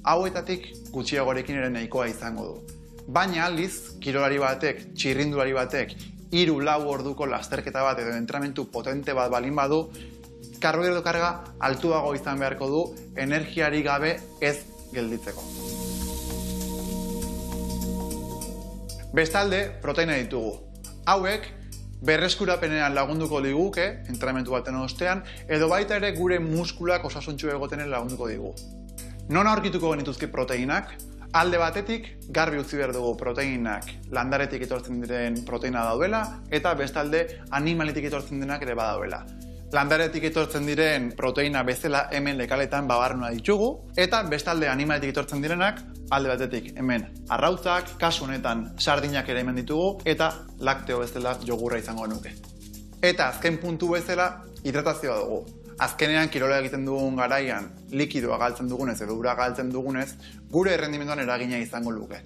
hauetatik gutxiagorekin ere nahikoa izango du. Baina aldiz, kirolari batek, txirrindulari batek, 3-4 orduko lasterketa bat edo entrenamendu potente bat balin badu, karbohidrato karga altuago izan beharko du, energiari gabe ez gelditzeko. Bestalde, proteina ditugu. Hauek, berreskurapenean lagunduko diguke, entrenamendu baten ostean, edo baita ere gure muskulak osasuntsu egotenen lagunduko digu. Non aurkituko genituzke proteinak? Alde batetik, garbi utzi behar dugu proteinak landaretik etortzen diren proteina daudela, eta bestalde animaletik etortzen denak ere badauela. Landaretik etortzen diren proteina bezala hemen lekaletan babarruna ditugu, eta bestalde animaletik etortzen direnak, alde batetik hemen arrautzak, kasu honetan sardinak ere hemen ditugu, eta lakteo bezala jogurra izango nuke. Eta azken puntu bezala hidratazioa dugu. Azkenean kirola egiten dugun garaian likidoa galtzen dugunez edo ura galtzen dugunez, gure errendimenduan eragina izango luke.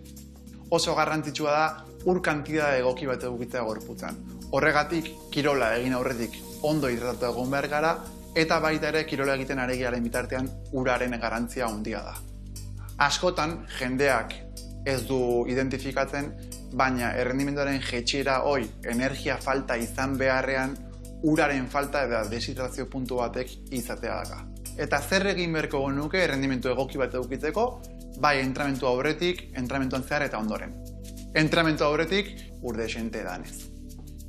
Oso garrantzitsua da ur kantitate egoki bat edukitzea gorputzan. Horregatik kirola egin aurretik ondo hidratatu egon behar gara, eta baita ere kirola egiten ari garen bitartean uraren garrantzia handia da. Askotan jendeak ez du identifikatzen, baina errendimenduaren jaitsiera hoi energia falta izan beharrean uraren falta eta deshidratazio puntu batek izatea daka. Eta zer egin beharko genuke errendimendu egoki bat edukitzeko, bai entrenamendu aurretik, entrenamenduan zehar eta ondoren. Entrenamendu aurretik ur dexente danez.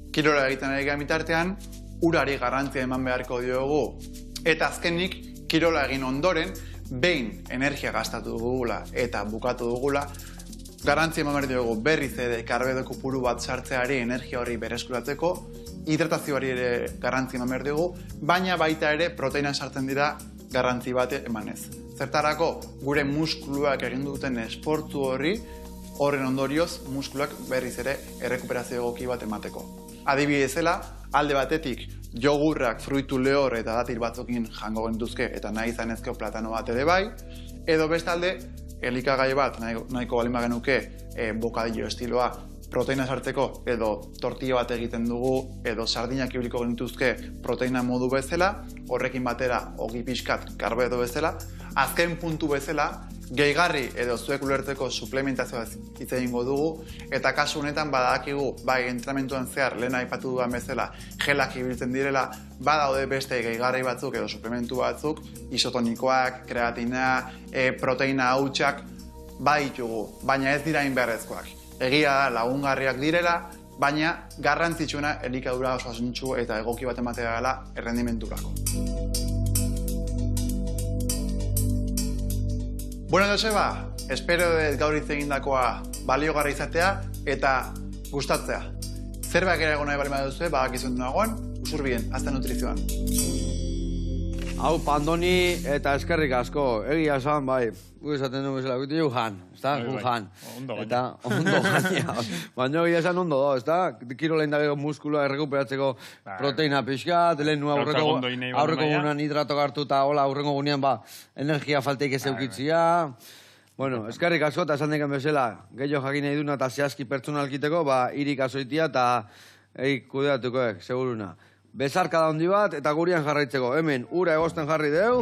Kirola egiten ari garen bitartean, urari garrantzia eman beharko diogu. Eta azkenik, kirola egin ondoren, behin energia gastatu dugula eta bukatu dugula, garrantzia eman behar diogu berriz ere karbohidrato kopuru bat sartzeari energia hori berreskuratzeko, hidratazioari ere garrantzi eman behar dugu, baina baita ere proteina sartzen dira garrantzi bat emanez. Zertarako, gure muskuluak egin duten esportu horren ondorioz muskulak berriz ere errekuperazio egoki bat emateko. Adibidezela, alde batetik jogurrak, fruitu lehor eta datil batzukin jango gentuzke eta nahi zanezkeo platano bat ere bai, edo bestalde, elikagai bat nahiko balin bagenuke bokadillo estiloa proteina sartzeko edo tortilla bat egiten dugu edo sardinak ibiliko genituzke proteina modu bezala, horrekin batera ogi pixkat karbohidrato bezala, azken puntu bezala gehigarri edo zuek ulertzeko suplementazioa hitz egingo dugu, eta kasu honetan badakigu, bai entrenamentuan zehar lehen aipatu dudan bezala gelak ibiltzen direla, badaude beste gehigarri batzuk edo suplementu batzuk, isotonikoak, kreatina, proteina hautsak, baditugu, baina ez dira inbeharrezkoak. Egia da lagungarriak direla, baina garrantzitsuena elikadura osasuntsu eta egoki bat ematea dela errendimenturako. Bueno, Joseba, espero dut gaur hitz egindakoa baliogarri izatea eta gustatzea. Zerbait ere nahi bali baduzue, badakizuen nagoen, usurbien, hasta nutrizioan. Hau, Pandoni eta eskerrik asko, egia esan, bai, gu esaten dugu bezala, guti jan, ezta? Bai, Jan. ondo gaina. Eta ondo gaina. Baina egia esan ondo da, ezta? Kirolein dago muskuloa errekuperatzeko proteina pixkat, lehen nu aurreko gunean hidrato hartu eta hola aurrengo gunean, ba, energia falteik ez eukitzia. Bueno, eskerrik asko eta esan deken bezala, gehiago jakin nahi duna eta zehazki pertsonalkiteko, ba, irik azoitia eta kudeatukoek, seguruna. Bezarka da hondi bat, eta gurian jarraitzeko. Hemen, ura egosten jarri deu,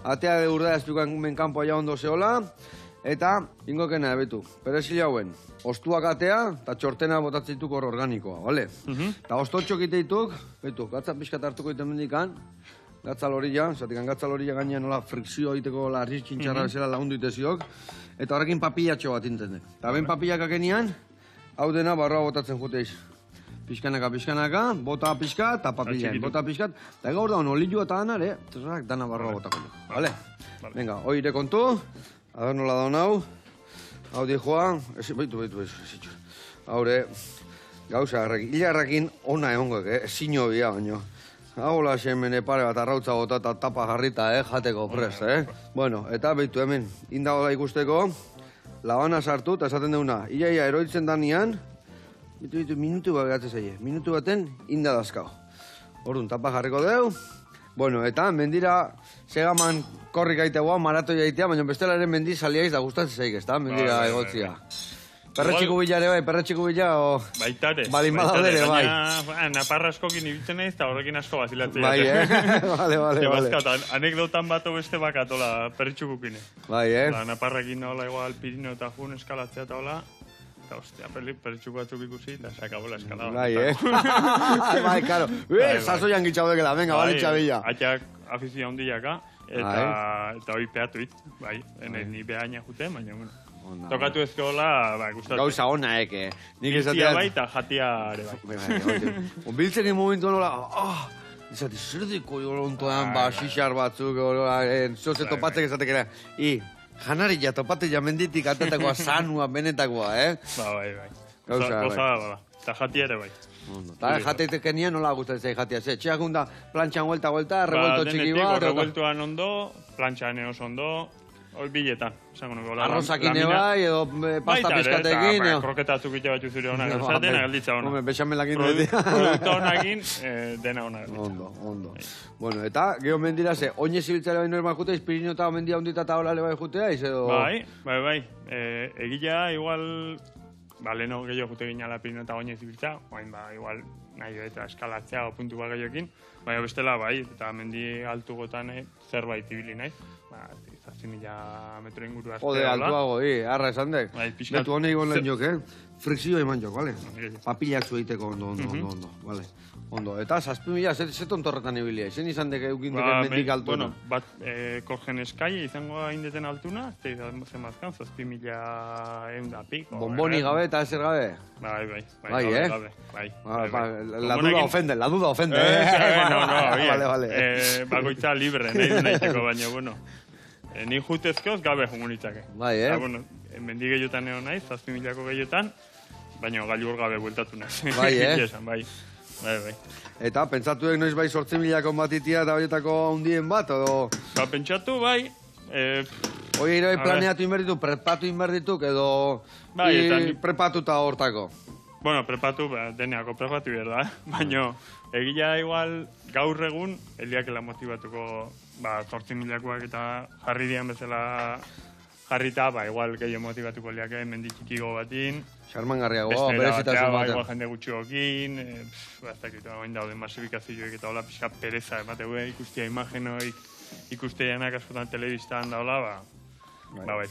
atea de urdea espikoan menkampo aia ondo zehola, eta ingokena ebetu. Perezile hauen, ostuak atea, eta txortena botatzituk hor organikoa, bale? Eta ostotxok iteituk, betu, gatza pixkat hartuko iten mendikan, gatza lorilla, zatikan gatza lorilla gainean nola frikzio egiteko larriz txintxarra bezala lagundu iteziok, eta horrekin papillatxo bat intendek. Eta ben papillak akenian, hau dena barroa botatzen juteiz. Pixkanaka, bota pixka eta papillaen, bota pixkat, eta gaur da olillo eta anare, tezak dana barroa botako dugu, bale? Venga, oire kontu, ador nola daun hau di joa, baitu, haure, gauza, hilarrakin ona egongoek, ezin bia, baino. Hau la xemene pare bat arrautza bota eta tapa jarrita, jateko prest, Bueno, eta baitu hemen, indagola ikusteko, labana sartu, eta esaten duguna, ia eroitzen danian, minutu bat gatzen zaie. Minutu baten inda dazkau. Orduan, tapa jarriko deu. Bueno, eta mendira segaman korrik aitegoa, maratoi aitea, baina bestela ere mendiz saliaiz da gustatzen zaik, ezta? Mendira egotzia. Perretxiko bila ere bai, perretxiko bila, o... Baitare. Balin badaudere, bai. Baina, naparra askokin ibiltzen naiz, eta horrekin asko bazilatzea. Bai, Vale. Anekdotan bato beste bakatola perretxukukine. Bai, Naparrakin nola igual Pirineo eta Jun eskalatzea eta hola. Eta, ostia, perretxuko batzuk ikusi, eta se acabó la eskalada. Bai, karo. Sasoian gitxau dekela, venga, balitxa bila. Atxak afizia hondiaka, eta hori peatu hit, bai. Ni behaina jute, baina, bueno. Tokatu ezkola, bai, gustatzen. Gauza ona, eke. Biltzia bai, eta jatia ere bai. Biltzen momentu nola, izati, zer diko ontoan, xixar batzuk, zoze topatzek ezatekera. Janari ja, topate ja menditik atetakoa sanua, benetakoa, Bai. Gauza, bai. Eta jatia ere bai. Eta jateiteke nien nola gustatzen jatia, ze, txeak gunda plantxan vuelta, revuelto txiki bat. Revueltoan ondo, plantxan eos ondo, hori biletan. Arrozakin bai, edo pasta pizkatekin. Baita, kroketatzuk ite batzu zure honak, zaten agalditza honak. Bexamelakin dut. Produkto honakin, dena honak. Ondo. Bueno, eta, geho mendira ze, oinez ibiltzea bai normal jutea, Pirineo eta mendia ondita eta hola bai jutea, edo... Bai. Egila, igual, leheno gehiago jute ginala Pirineo eta oinez ibiltzea, igual, nahi eta eskalatzea o puntu bat gehiokin, baina bestela, bai, eta mendi altugotan zerbait ibili nahi. 7.000 metro inguru azte. Jode, altuago, arra esan dek. Betu honek egon lehen jok, frikzio eman jok, bale? Papillak zueiteko ondo, bale? Ondo, eta 6.000, ze tontorretan ibilia, zen izan dek eukin deken mendik altuna? Bueno, bat, korgen eskai izango indeten altuna, ez zen mazkan, 6.000 eunda piko. Bomboni gabe eta ezer gabe? Bai, Bai. La duda ofende. Vale. Bakoitza libre, nahi teko, baina, bueno. Ni jutezkoz gabe jongo nitzake. Bai, Bueno, mendi gehiotan egon naiz, 7.000ko gehiotan, baina gailur gabe bueltatu naiz. Bai, Bai. Eta, pentsatuek noiz bai 8.000ko batitia eta horietako hundien bat, edo... Pentsatu, bai. Hoi ere planeatu inberditu, prepatu inberdituk, edo... Prepatuta hortako. Bueno, prepatu, deneako prepatu behar da, baina egia igual gaur egun, eliakela motibatuko 8.000koak eta jarri dian bezala jarrita, igual gehiago motibatuko eliake menditxikigo batin. Xarmangarriagoa, berezitasun batean. Igual jende gutxiokin, baztakitu, hain dauden masifikazioek eta hola pixka pereza emateu, ikustia imagenoik, ikusteanak askotan telebistan da hola,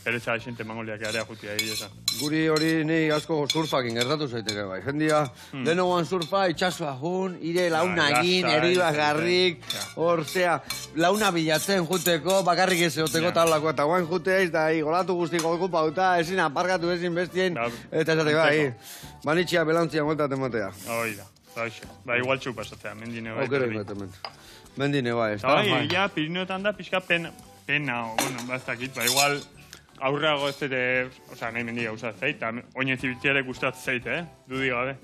pereza xente mangoliak area jutia esan. Guri hori nei asko surfakin gertatu zaiteke bai. Jendia, lehenoan surfa, itxasua jun, ire launa egin, gazta, eribagarrik, hor, zea, launa bilatzen juteko, bakarrik ez egoteko talako, eta guain juteiz, da, golatu guztiko okupauta, ezin aparkatu ezin bestien, eta esate bai, manitxia belantzia moltaten matea. Hoi da, igual txupa esatzea, mendine bai. Okere, mendine bai, ez da. Bai, ja, Pirineotan da pixka pena, bueno, bastakit, igual, aurreago ez dute, oza, nahi mendia usat zait, eta oinez ibiltziare gustat zait, dudi gabe.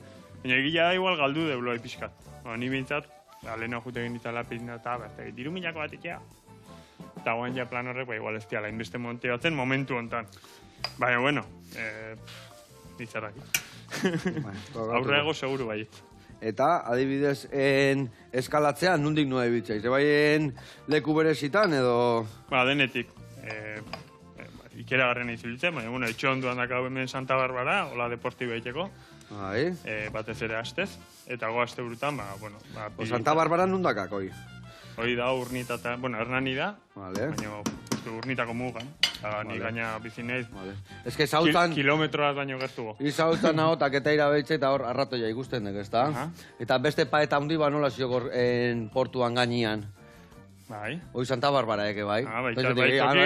Baina egila da igual galdu deuloi pixkat. Ni bintzat, leheno jute egin ditala Pirineo eta, diru milako bat ikea. Eta guain ja plan horrek, igual ez diala, inbeste monteatzen momentu hontan. Baina, bueno, ditzarrak. Aurreago seguru baiet. Eta, adibidez, eskalatzean nundik noa ibiltzaiz? Ebaien leku berezitan edo... Denetik. Ikeragarren izubiltzen, baina, bueno, etxo onduan dakau hemen Santa Barbara, hola deporti behiteko. Bai. Batez ere astez, eta go aste burutan, bueno... Santa Barbara nundakak, hoi? Hoi da, Urnita eta, bueno, Hernani da, vale. Baina Urnitako mugan. Ni gaina bizineiz. Vale. Ez que zautan... Kilometroaz baino gertugo. Izautan nahotak eta irabetxe eta hor arratoia ikusten dek, ezta? Eta beste paeta handi ba nola ziogor portuan gainian. Bai. Hoi Santa Barbara eke, bai. Bai, tokietan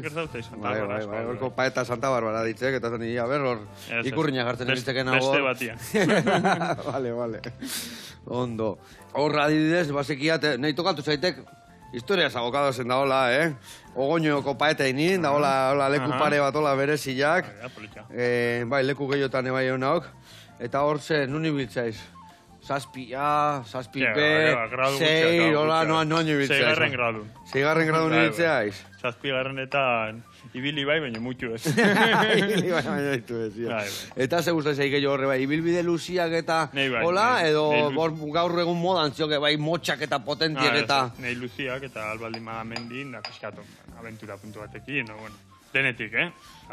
gertaute Santa Barbara. Bai, horko paeta Santa Barbara ditzek, eta zen a ber, hor ikurriña gartzen ditzeken hau. Beste batia. Vale. Ondo. Horra adibidez, basekiat, nahi tokatu zaitek, historias abokadozen da hola, Ogoñoko paeta inin, da hola leku pare bat hola bereziak. Bai, leku gehiotan ebai honaok. Eta hor ze, nun ibiltzaiz? Zazpi B, 6, hola, noan ibiltzaiz. 6. gradun. 6. gradun ibiltzaiz. 7. eta ibili bai, baina mutu ez. Ibili bai, baina mutu ez, ja. Eta ze guztaiz egin horre bai, ibilbide luziak eta hola, edo gaur egun modan zioke bai, motxak eta potentiak eta... Nei luziak eta albaldin mendin, da pixkatu, aventura puntu batekin, bueno, denetik,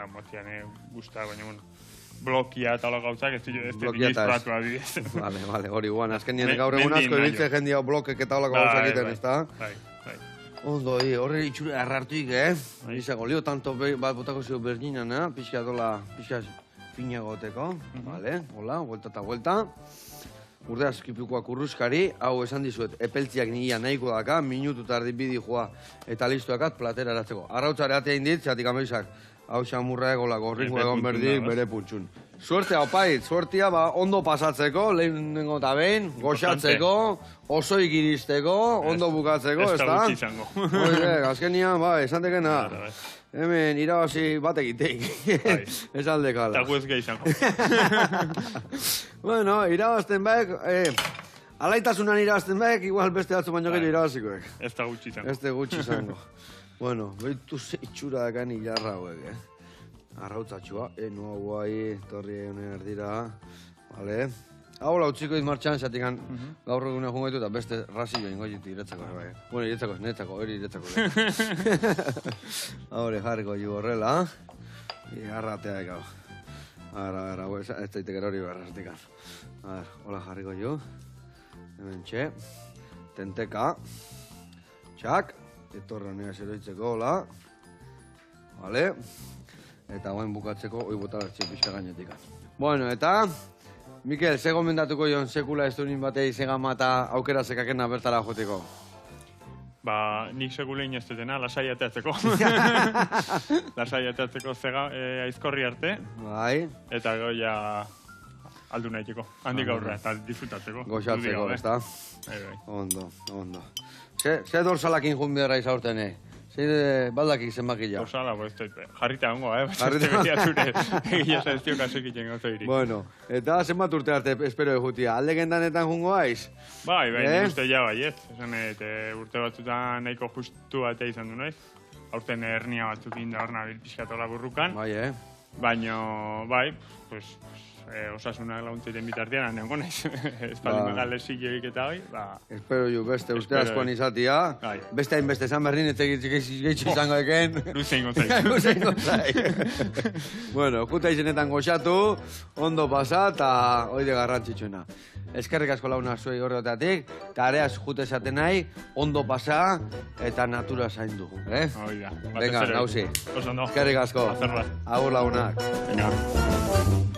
Motian guzta, baina, bueno, blokia eta hola gauzak, ez dut disfratu adibidez. Vale, hori guan, azken nien gaur egun asko ibiltze jendia blokek eta hola gauzak egiten, ez da? Bai. Ondo, horre itxure arrartuik, Izako, lio tanto bat botako zio berdinan, pixka fina goteko, vale, hola, vuelta eta vuelta. Urde azkipikoak urruskari, hau esan dizuet, epeltziak nigia nahiko daka, minutu eta erdibidi joa eta listuakat platera eratzeko. Arrautzare atea indit, zeatik amaisak, hau xamurra egola, gorringo egon berdik, bere puntxun. Suerte, opait, suertia, ondo pasatzeko, lehenengo eta behin, goxatzeko, oso ikiristeko, ondo bukatzeko, ez da? Ez da gutxi izango. Azkenian, esan tekena, hemen irabazi bat egiteik, ez aldekala. Eta gu ez gehi izango. Bueno, irabazten baek, alaitasunan irabazten baek, igual beste batzu baino gero irabazikoek. Ez da gutxi izango. Ez da gutxi izango. Bueno, behitu ze itxura dakan hilarra hauek, Arrautzatxua, nua guai, torri egunen erdira, vale. Hau lautziko izmartxan, xatikan gaur egunen jungaitu eta beste razio ingo jitu iretzako, bai. Bueno, iretzako, netzako, hori iretzako. Haure jarriko ju horrela, arratea ekau. Ara, ez daitek hori behar, xatikan. Hola jarriko ju, hemen txe, tenteka, txak, etorra nea zeroitzeko, hola, vale. Eta guain bukatzeko, oi bota bertxe pixka gainetik. Bueno, eta, Mikel, ze gomendatuko joan sekula ez dunin batei zegama eta aukera zekakena bertara joteko? Nik sekula inoztetena, lasai ateatzeko. Lasai ateatzeko aizkorri arte. Bai. Eta goia aldu nahiteko, handik aurra, eta disfrutatzeko. Goxatzeko, ez da? Ondo. Ze dorsalakin jun biharra izaurten, Zeide baldakik zenbakila. Osala, jarrita hongo, Jarrita Egia zaiztio kasek iten gauza irik. Bueno, eta zenbat urte arte espero egutia. Alde gendanetan jungo aiz? Bai, nik uste ja baiet. Esan, urte batzutan nahiko justu batea izan du noiz. Aurten hernia batzuk inda hor nabil pixkatola burrukan. Bai, Baina, bai, osasunak laguntzeiten bitartean, nengo naiz. Ez palime galesik egik eta hoi, espero ju beste uste askoan izatia. Beste hainbeste zan berdin, ez gehiago izango eken. Luzein gozai. Bueno, juta izenetan goxatu, ondo pasa, eta oide garrantzitsuena. Eskerrik asko launa zuei horretatik, eta areaz jute esaten nahi, ondo pasa eta natura zaindu. Hoi da. Venga, nauzi. Oso ondo. Eskerrik asko. Placer bat. Agur launak. Venga.